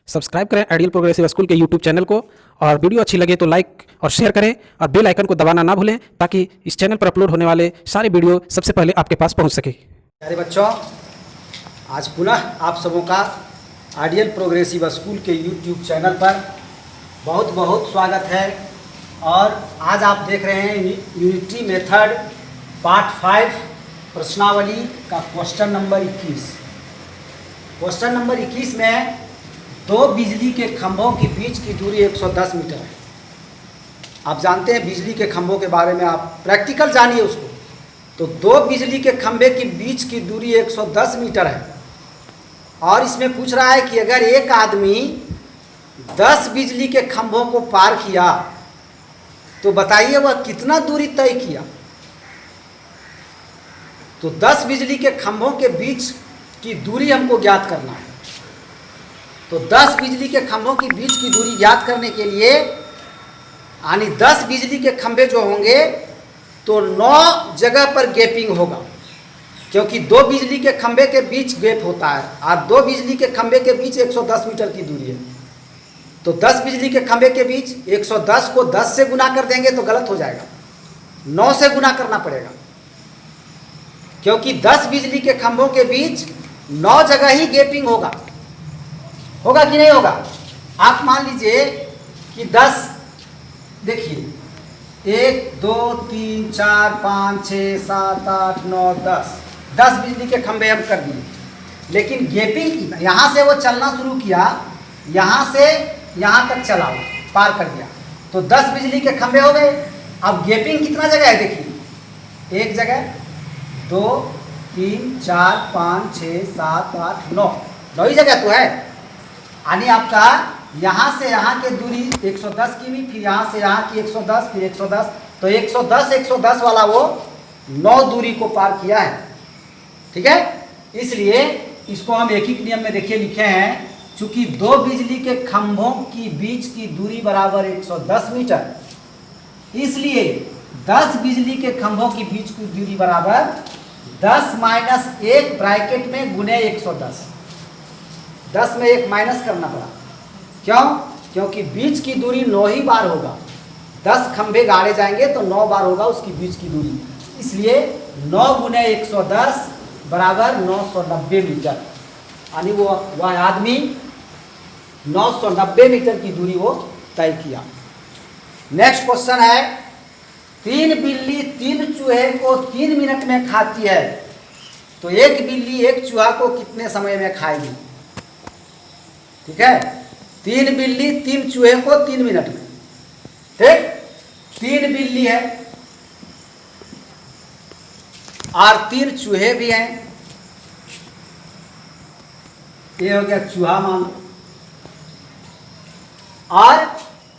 Subscribe करें ideal progressive school के YouTube channel को और वीडियो अच्छी लगे तो लाइक और शेयर करें और बेल आइकन को दबाना ना भूलें ताकि इस चैनल पर अपलोड होने वाले सारे वीडियो सबसे पहले आपके पास पहुंच सके। प्यारे बच्चों, आज पुनः आप सबों का आइडियल प्रोग्रेसिव स्कूल के यूट्यूब चैनल पर बहुत बहुत स्वागत है। और आज आप देख रहे हैं यूनिटी मेथड पार्ट 5 प्रश्नावली का क्वेश्चन नंबर 21। क्वेश्चन नंबर 21 में दो बिजली के खंभों के बीच की दूरी 110 मीटर है। आप जानते हैं बिजली के खंभों के बारे में, आप प्रैक्टिकल जानिए उसको। तो दो बिजली के खंभे के बीच की दूरी 110 मीटर है और इसमें पूछ रहा है कि अगर एक आदमी 10 बिजली के खंभों को पार किया तो बताइए वह कितना दूरी तय किया। तो 10 बिजली के खंभों के बीच की दूरी हमको ज्ञात करना है। तो 10 बिजली के खंभों की बीच की दूरी ज्ञात करने के लिए यानी 10 बिजली के खंभे जो होंगे तो 9 जगह पर गैपिंग होगा, क्योंकि दो बिजली के खंभे के बीच गैप होता है और दो बिजली के खंभे के बीच 110 मीटर की दूरी है। तो 10 बिजली के खंभे के बीच 110 को 10 से गुना कर देंगे तो गलत हो जाएगा, 9 से गुना करना पड़ेगा, क्योंकि 10 बिजली के खंभों के बीच 9 जगह ही गैपिंग होगा कि नहीं होगा। आप मान लीजिए कि 10, देखिए 1 2 3 4 5 6 7 8 9 10 बिजली के खंभे हम कर दिए, लेकिन गैपिंग यहाँ से वो चलना शुरू किया, यहाँ से यहाँ तक चला, पार कर दिया, तो 10 बिजली के खंभे हो गए। अब गैपिंग कितना जगह है, देखिए 1 जगह 2 3 4 5 6 7 8 9 ही जगह तो है। यानी आपका यहाँ से यहाँ की दूरी 110 की भी, फिर यहाँ से यहाँ की 110, फिर 110, तो 110 वाला वो 9 दूरी को पार किया है। ठीक है, इसलिए इसको हम एक ही नियम में देखिए लिखे हैं, चूंकि दो बिजली के खंभों की बीच की दूरी बराबर 110 मीटर, इसलिए 10 बिजली के खंभों की बीच की दूरी बराबर 10 माइनस 1 ब्रैकेट में गुने 110। 10 में 1 माइनस करना पड़ा, क्यों? क्योंकि बीच की दूरी 9 ही बार होगा। 10 खंभे गाड़े जाएंगे तो 9 बार होगा उसकी बीच की दूरी, इसलिए 9 गुने 110 बराबर 990 मीटर। यानी वह आदमी 990 मीटर की दूरी वो तय किया। नेक्स्ट क्वेश्चन है, 3 बिल्ली 3 चूहे को 3 मिनट में खाती है, तो एक बिल्ली एक चूहा को कितने समय में खाएगी। ठीक है, 3 बिल्ली 3 चूहे को 3 मिनट में, ठीक, 3 बिल्ली है और 3 चूहे भी हैं। ये हो गया चूहा मान लो, और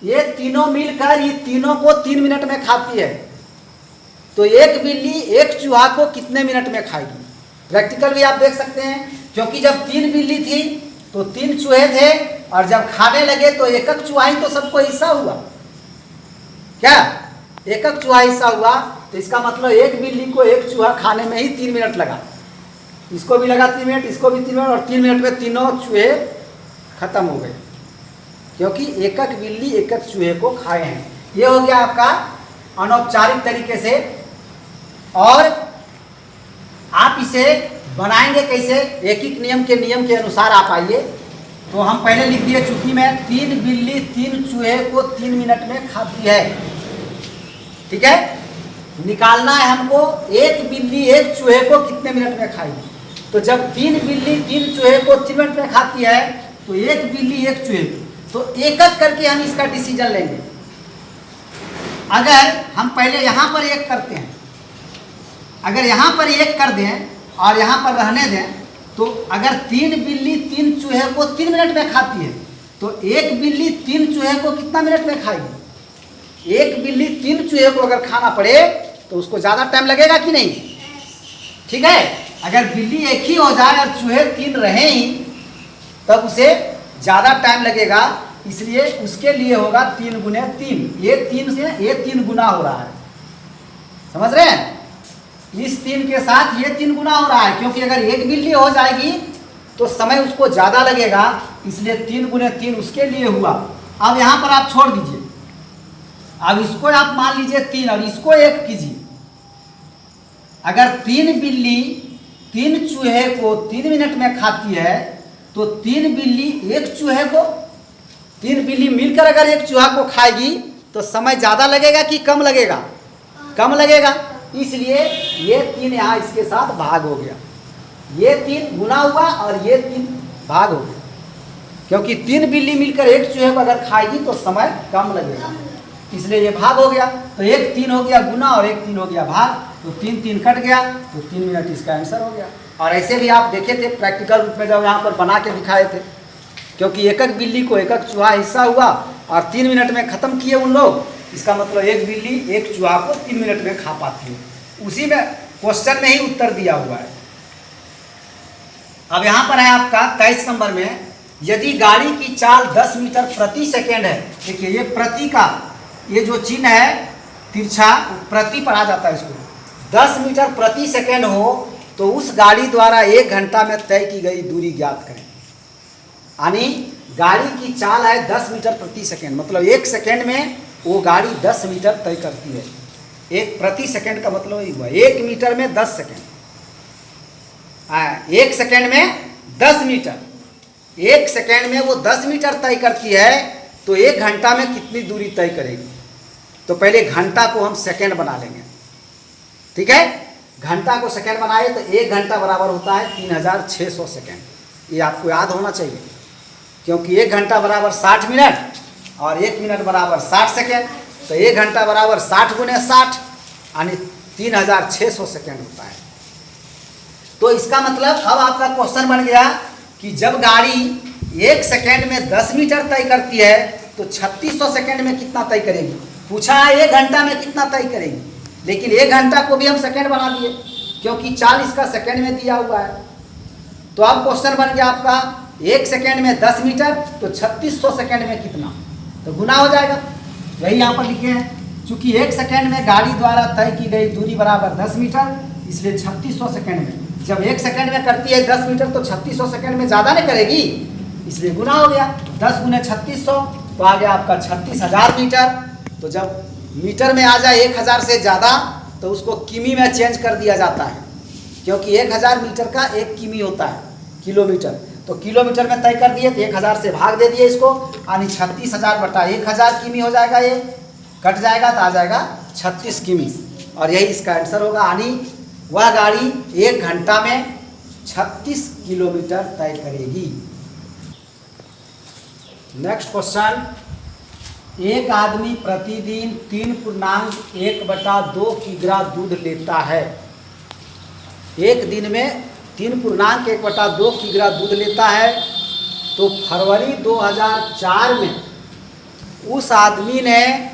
ये तीनों मिलकर ये तीनों को 3 मिनट में खाती है, तो एक बिल्ली एक चूहा को कितने मिनट में खाएगी। प्रैक्टिकल भी आप देख सकते हैं, क्योंकि जब 3 बिल्ली थी तो 3 चूहे थे और जब खाने लगे तो एक चूहा ही तो सबको हिस्सा हुआ, क्या एक चूहा हिस्सा हुआ, तो इसका मतलब एक बिल्ली को एक चूहा खाने में ही 3 मिनट लगा, इसको भी लगा 3 मिनट, इसको भी 3 मिनट, और 3 मिनट में तीनों चूहे खत्म हो गए, क्योंकि एक बिल्ली एक चूहे को खाए हैं। ये हो गया आपका अनौपचारिक तरीके से। और आप इसे बनाएंगे कैसे, एक एक नियम के अनुसार आप आइए। तो हम पहले लिख दिए, चूंकि मैं 3 बिल्ली 3 चूहे को 3 मिनट में खाती है। ठीक है, निकालना है हमको एक बिल्ली एक चूहे को कितने मिनट में खाएगी। तो जब 3 बिल्ली 3 चूहे को 3 मिनट में खाती है तो एक बिल्ली एक चूहे, तो एक एक करके हम इसका डिसीजन लेंगे। अगर हम पहले यहाँ पर 1 करते हैं, अगर यहाँ पर 1 कर दें और यहाँ पर रहने दें, तो अगर 3 बिल्ली 3 चूहे को 3 मिनट में खाती है तो एक बिल्ली 3 चूहे को कितना मिनट में खाएगी। एक बिल्ली 3 चूहे को अगर खाना पड़े तो उसको ज़्यादा टाइम लगेगा कि नहीं। ठीक है, अगर बिल्ली एक ही हो जाए और चूहे 3 रहे ही तब उसे ज़्यादा टाइम लगेगा, इसलिए उसके लिए होगा 3 गुने 3। ये 3 से ये 3 गुना हो रहा है, समझ रहे हैं। इस 3 के साथ ये 3 गुना हो रहा है, क्योंकि अगर एक बिल्ली हो जाएगी तो समय उसको ज़्यादा लगेगा, इसलिए 3 गुने 3 उसके लिए हुआ। अब यहाँ पर आप छोड़ दीजिए, अब इसको आप मान लीजिए 3 और इसको 1 कीजिए। अगर 3 बिल्ली 3 चूहे को 3 मिनट में खाती है तो 3 बिल्ली 1 चूहे को, 3 बिल्ली मिलकर अगर 1 चूहा को खाएगी तो समय ज़्यादा लगेगा कि कम लगेगा? कम लगेगा। इसलिए ये 3 यहाँ इसके साथ भाग हो गया, ये 3 गुना हुआ और ये 3 भाग हो गया, क्योंकि 3 बिल्ली मिलकर 1 चूहे को अगर खाएगी तो समय कम लगेगा, इसलिए ये भाग हो गया। तो 1 3 हो गया गुना और 1 3 हो गया भाग, तो 3 3 कट गया, तो 3 मिनट इसका आंसर हो गया। और ऐसे भी आप देखे थे प्रैक्टिकल रूप में जब यहाँ पर बना के दिखाए थे, क्योंकि एक एक बिल्ली को एक एक चूहा हिस्सा हुआ और 3 मिनट में ख़त्म किए उन लोग, इसका मतलब एक बिल्ली एक चूहा को 3 मिनट में खा पाती है। उसी में क्वेश्चन में ही उत्तर दिया हुआ है। अब यहाँ पर है आपका 23 नंबर में, यदि गाड़ी की चाल 10 मीटर प्रति सेकेंड है, देखिए ये प्रति का ये जो चिन्ह है तिरछा प्रति पर आ जाता है, इसको 10 मीटर प्रति सेकेंड हो तो उस गाड़ी द्वारा 1 घंटा में तय की गई दूरी ज्ञात करें। यानी गाड़ी की चाल है 10 मीटर प्रति सेकेंड, मतलब 1 सेकेंड में वो गाड़ी 10 मीटर तय करती है। 1 प्रति सेकेंड का मतलब ये हुआ 1 मीटर में 10 सेकेंड, 1 सेकेंड में 10 मीटर, 1 सेकेंड में वो 10 मीटर तय करती है, तो 1 घंटा में कितनी दूरी तय करेगी? तो पहले घंटा को हम सेकेंड बना लेंगे, ठीक है। घंटा को सेकेंड बनाए तो 1 घंटा बराबर होता है 3600 सेकेंड, ये आपको याद होना चाहिए, क्योंकि 1 घंटा बराबर 60 मिनट और 1 मिनट बराबर 60 सेकेंड, तो 1 घंटा बराबर 60 गुने 60 यानी 3600 सेकेंड होता है। तो इसका मतलब अब आपका क्वेश्चन बन गया कि जब गाड़ी 1 सेकेंड में 10 मीटर तय करती है तो 3600 सेकेंड में कितना तय करेगी? पूछा है 1 घंटा में कितना तय करेगी, लेकिन 1 घंटा को भी हम सेकेंड बना दिए क्योंकि चाल इसका सेकेंड में दिया हुआ है। तो अब क्वेश्चन बन गया आपका 1 सेकेंड में 10 मीटर तो 3600 सेकेंड में कितना, तो गुना हो जाएगा। वही यहाँ पर लिखे हैं, चूंकि 1 सेकेंड में गाड़ी द्वारा तय की गई दूरी बराबर 10 मीटर, इसलिए 3600 सेकेंड में, जब 1 सेकेंड में करती है 10 मीटर तो 3600 सेकेंड में ज़्यादा नहीं करेगी, इसलिए गुना हो गया। 10 गुने 3600 तो आ गया आपका 36,000 मीटर। तो जब मीटर में आ जाए 1000 से ज़्यादा तो उसको किमी में चेंज कर दिया जाता है, क्योंकि 1000 मीटर का 1 किमी होता है किलोमीटर, तो किलोमीटर में तय कर दिए तो 1000 से भाग दे दिए इसको, यानी 36,000 बटा 1000 किमी हो जाएगा, ये कट जाएगा तो आ जाएगा 36 किमी, और यही इसका आंसर होगा। यानी वह गाड़ी 1 घंटा में 36 किलोमीटर तय करेगी। नेक्स्ट क्वेश्चन, एक आदमी प्रतिदिन 3.1/2 किग्रा दूध लेता है। एक दिन में 3.1/2 किग्रा दूध लेता है, तो फरवरी 2004 में उस आदमी ने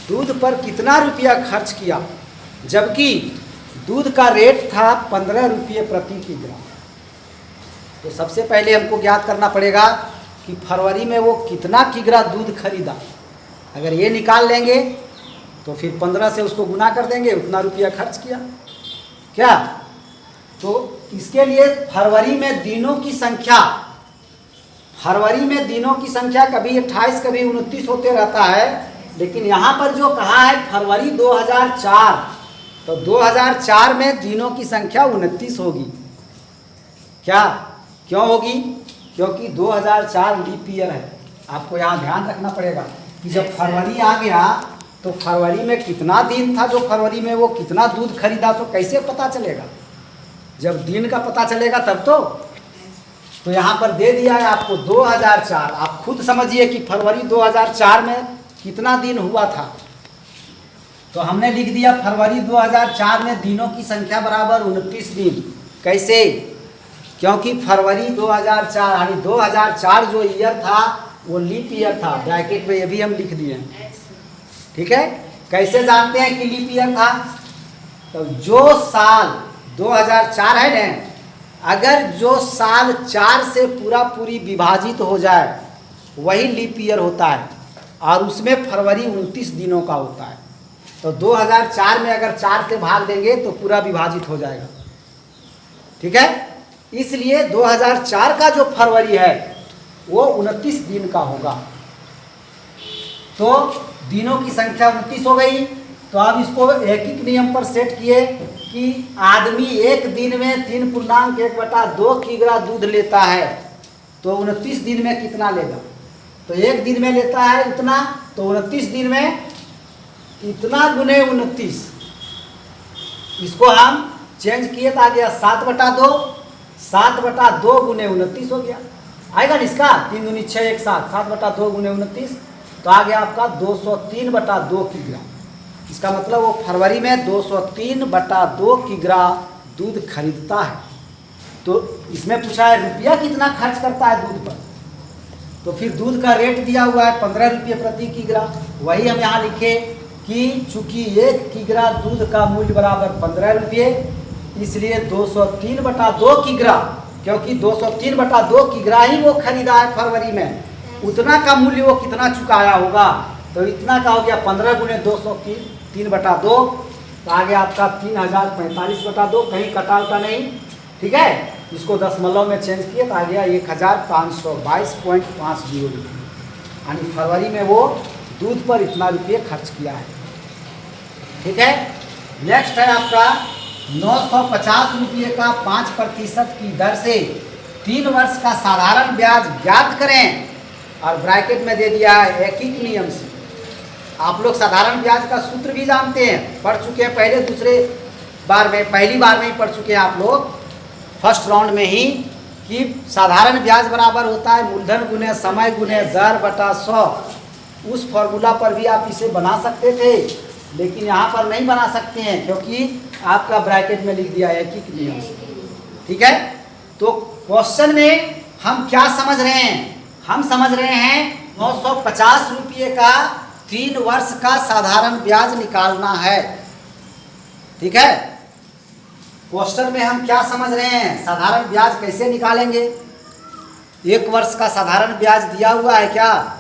दूध पर कितना रुपया खर्च किया, जबकि दूध का रेट था 15 रुपये प्रति किग्रा। तो सबसे पहले हमको ज्ञात करना पड़ेगा कि फरवरी में वो कितना किग्रा दूध खरीदा। अगर ये निकाल लेंगे तो फिर 15 से उसको गुना कर देंगे, उतना रुपया खर्च किया क्या। तो इसके लिए फरवरी में दिनों की संख्या, फरवरी में दिनों की संख्या कभी 28 कभी 29 होते रहता है, लेकिन यहाँ पर जो कहा है फरवरी 2004, तो 2004 में दिनों की संख्या 29 होगी क्या। क्यों होगी? क्योंकि 2004 लीप ईयर है। आपको यहाँ ध्यान रखना पड़ेगा कि जब फरवरी आ गया तो फरवरी में कितना दिन था, जो फरवरी में वो कितना दूध खरीदा, तो कैसे पता चलेगा? जब दिन का पता चलेगा तब तो यहाँ पर दे दिया है आपको 2004। आप खुद समझिए कि फरवरी 2004 में कितना दिन हुआ था। तो हमने लिख दिया फरवरी 2004 में दिनों की संख्या बराबर 29 दिन। कैसे? क्योंकि फरवरी 2004 यानी 2004 जो ईयर था वो लीप ईयर था। ब्रैकेट में ये भी हम लिख दिए, ठीक है। कैसे जानते हैं कि लीप ईयर था? तो जो साल 2004 है ना, अगर जो साल 4 से पूरी विभाजित हो जाए वही लीप ईयर होता है, और उसमें फरवरी 29 दिनों का होता है। तो 2004 में अगर 4 से भाग देंगे तो पूरा विभाजित हो जाएगा, ठीक है। इसलिए 2004 का जो फरवरी है वो 29 दिन का होगा। तो दिनों की संख्या 29 हो गई। तो अब इसको एकीक नियम पर सेट किए कि आदमी एक दिन में 3.1/2 किग्रा दूध लेता है, तो 29 दिन में कितना लेगा? तो एक दिन में लेता है इतना, तो 29 दिन में इतना गुने 29, इसको हम चेंज किए तो आ गया 7/2, 7/2 गुने 29 हो गया। आएगा ना इसका 3 दूनी 6 एक साथ, 7/2 गुने 29, तो आ गया आपका 203/2 किग्रा। इसका मतलब वो फरवरी में 203/2 किग्रा दूध खरीदता है। तो इसमें पूछा है रुपया कितना खर्च करता है दूध पर, तो फिर दूध का रेट दिया हुआ है 15 रुपये प्रति किग्रा। वही हम यहाँ लिखे कि चूंकि 1 किग्रा दूध का मूल्य बराबर 15 रुपये, इसलिए 203/2 किग्रा, क्योंकि 203/2 किग्रा ही वो खरीदा है फरवरी में, उतना का मूल्य वो कितना चुकाया होगा, तो इतना का हो गया 15 गुने 203/2, तो आ गया आपका 3045/2, कहीं कटा उटा नहीं, ठीक है। इसको दशमलव में चेंज किए तो आ गया 1522.50 रुपये, यानी फरवरी में वो दूध पर इतना रुपये खर्च किया है, ठीक है। नेक्स्ट है आपका 950 रुपये का 5% की दर से 3 वर्ष का साधारण ब्याज ज्ञात करें, और ब्रैकेट में दे दिया है एकीक नियम से। आप लोग साधारण ब्याज का सूत्र भी जानते हैं, पढ़ चुके हैं पहले, दूसरे बार में, पहली बार में ही पढ़ चुके हैं आप लोग फर्स्ट राउंड में ही, कि साधारण ब्याज बराबर होता है मूलधन गुने समय गुने दर बटा 100। उस फॉर्मूला पर भी आप इसे बना सकते थे, लेकिन यहाँ पर नहीं बना सकते हैं क्योंकि आपका ब्रैकेट में लिख दिया है एकीक नियम से, ठीक है। तो क्वेश्चन में हम क्या समझ रहे हैं? हम समझ रहे हैं 950 रुपये का 3 वर्ष का साधारण ब्याज निकालना है, ठीक है। क्वेश्चन में हम क्या समझ रहे हैं? साधारण ब्याज कैसे निकालेंगे? 1 वर्ष का साधारण ब्याज दिया हुआ है क्या?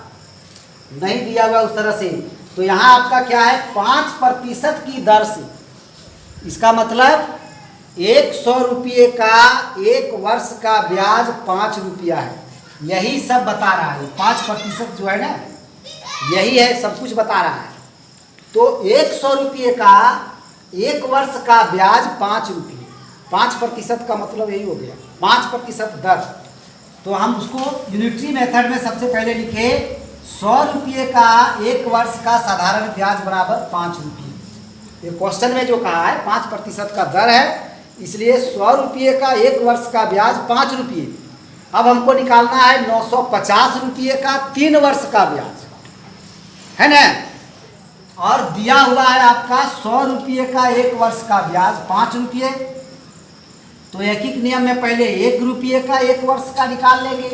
नहीं दिया हुआ उस तरह से। तो यहाँ आपका क्या है 5% की दर से, इसका मतलब 100 रुपये का 1 वर्ष का ब्याज 5 रुपया है, यही सब बता रहा है। 5% जो है ना, यही है, सब कुछ बता रहा है। तो 100 रुपये का 1 वर्ष का ब्याज 5 रुपये, 5% का मतलब यही हो गया 5% दर। तो हम उसको यूनिटरी मेथड में सबसे पहले लिखे 100 रुपये का 1 वर्ष का साधारण ब्याज बराबर 5 रुपये। ये क्वेश्चन में जो कहा है 5% का दर है, इसलिए 100 रुपये का 1 वर्ष का ब्याज 5 रुपये। अब हमको निकालना है 950 रुपये का 3 वर्ष का ब्याज, है ना। और दिया हुआ है आपका 100 रुपये का 1 वर्ष का ब्याज 5 रुपये। तो एकीक नियम में पहले 1 रुपये का 1 वर्ष का निकाल लेंगे,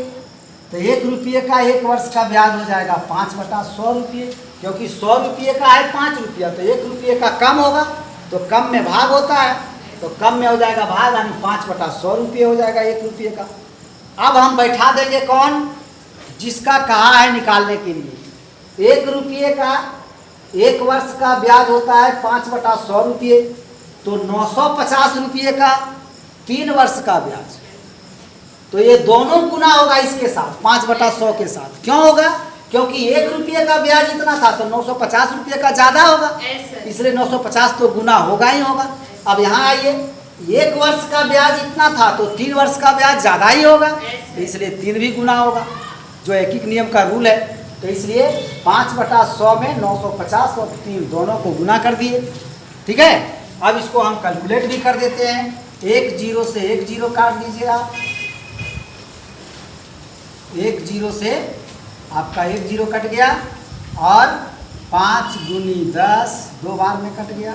तो 1 रुपये का 1 वर्ष का ब्याज हो जाएगा 5/100 रुपये, क्योंकि 100 रुपये का है 5 रुपया, तो 1 रुपये का कम होगा, तो कम में भाग होता है, तो कम में हो जाएगा भाग, यानी 5/100 रुपये हो जाएगा 1 रुपये का। अब हम बैठा देंगे कौन? जिसका कहा है निकालने के लिए। 1 रुपये का 1 वर्ष का ब्याज होता है 5/100 रुपये, तो 950 रुपये का 3 वर्ष का ब्याज, तो ये दोनों गुना होगा इसके साथ 5/100 के साथ। क्यों होगा? क्योंकि 1 रुपये का ब्याज इतना था, तो 950 रुपये का ज़्यादा होगा, इसलिए 950 तो गुना होगा ही होगा। अब यहाँ आइए, 1 वर्ष का ब्याज इतना था, तो 3 वर्ष का ब्याज ज़्यादा ही होगा, तो इसलिए 3 भी गुना होगा, जो एकीक नियम का रूल है। तो इसलिए 5/100 में 950 और 3 दोनों को गुना कर दिए, ठीक है। अब इसको हम कैलकुलेट भी कर देते हैं। 1 0 से 1 0 काट दीजिए आप, 1 0 से आपका 1 0 कट गया, और 5 दूनी 10 2 बार में कट गया।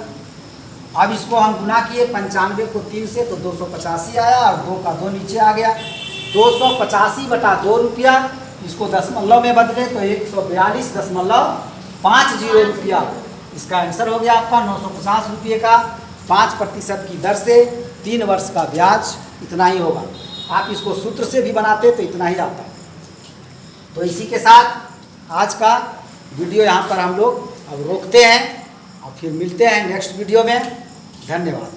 अब इसको हम गुना किए 95 को 3 से, तो 285 आया, और 2 का 2 नीचे आ गया, 285/2 रुपया। इसको दशमलव में बदले तो 142.50 रुपया इसका आंसर हो गया आपका। 950 रुपये का 5% की दर से 3 वर्ष का ब्याज इतना ही होगा। आप इसको सूत्र से भी बनाते तो इतना ही आता। तो इसी के साथ आज का वीडियो यहाँ पर हम लोग अब रोकते हैं, और फिर मिलते हैं नेक्स्ट वीडियो में। धन्यवाद।